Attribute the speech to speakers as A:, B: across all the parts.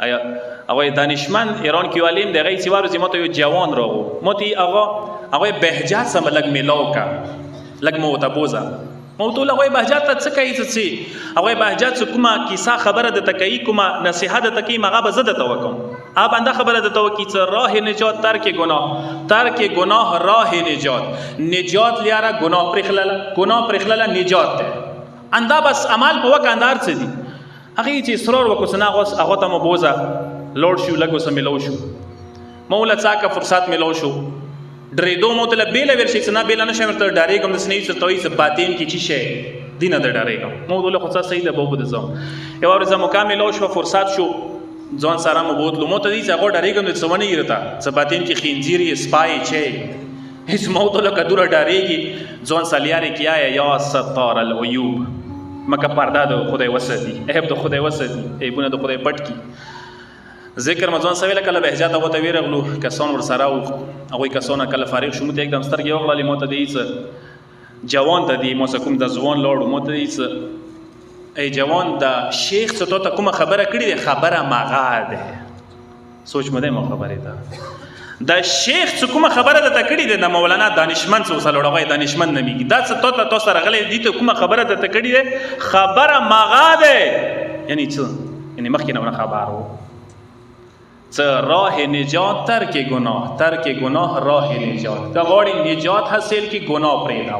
A: هغه دانشمند ایران کې علیم دغه سیوار زموت یو جوان راغو موتی هغه بهجت سم لګ میلاو کا لګ مو تبوزا مو ته هغه بهجت ته څه کوي څه هغه بهجت کومه کیسه خبره د تکي کومه نصيحت د تکي مغه بزده توکم اب انده خبره د توکی څه راه نجات ترک گناه راه نجات لیاره گناه پرخلل نجات ده انده بس عمل په وک اندار څه دي هغه چې اصرار وکړو سنا غوس هغه ته مبوزا لوړ شو لګو سم ملو شو مولا څاکه فرصت ملو شو درېدو مو ته بیل ورشي سنا بیل نه شمر ته ډارې کوم سنې څه توي څه باطین کې چی شي دینه د ډارې کوم مو له خو څه صحیح ده بوبو د زم یو ورځ مکمل شو فرصت شو ځان سره مو بوتلو مو ته دې څنګه ډارې کوم څه ونه یرتا څه باطین کې خنزيري سپای چي هیڅ مو ته له کدوره ډارېږي ځان سلیاري کیا یا ستار العیوب مکه پرده د خدای وسدي عیب د خدای وسدي عیبونه د خدای پټ کی ذکر مزون سویل کله بهجات او ته ویرغلو کسان ور سره او هغه کسان کله فارغ شوم ته एकदम سترګې وغړلې مو ته دې جوان ته دې مو سکم د ځوان لوړ مو ته دې ای جوان د شیخ څه ته کوم خبره کړې ده خبره ماغه ده سوچ مده مو خبره ده د شیخ څه کوم خبره ده تکړی ده د مولانا دانشمند څه وسلوړغه دانشمند نمیږي دا څه ته سره غلې دي ته کوم خبره ده تکړی ده خبره ماغه ده یعنی څه یعنی مخکې نه خبرو څه راه نجات ترک گناه راه نجات که غواړي نجات حاصل کی گناه پرې دا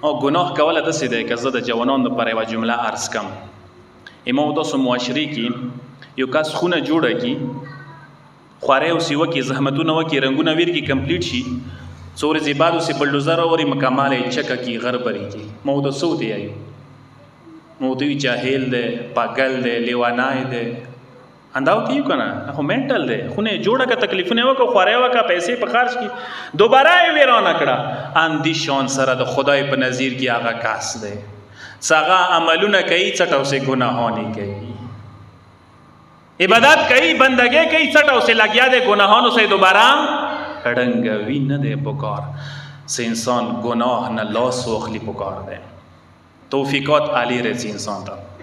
A: او گناه کوله د سیده که زه د جوانانو لپاره یو جمله عرض کم امو تاسو معاشري کې یو کس خونه جوړه کی خواره او سیوه کې زحمتونه وکي رنگونه ویر کې کمپلیټ شي څور زیبادو سي بلډوزر اوري مکمل چکه کی غر پري کې مو د سعودي ایو مو دوی جاهل ده پاگل ده لیوانای ده انداو تیو کنه خو منټل ده خونه جوړه کا تکلیفونه وکړه خواره وکړه پیسې په خرج کی دوباره یې ویرانه کړه اندي شان سره د خدای په نظیر کې هغه کاس ده څنګه عملونه کوي چټو سه ګناهونه کوي عبادت کوي بندګي کوي چټو سه لګیا ده ګناهونو سه دوباره کډنګوي نه ده پکار سه انسان گناه نه لاس واخلي پکار ده توفیقات علی رضی انسان ته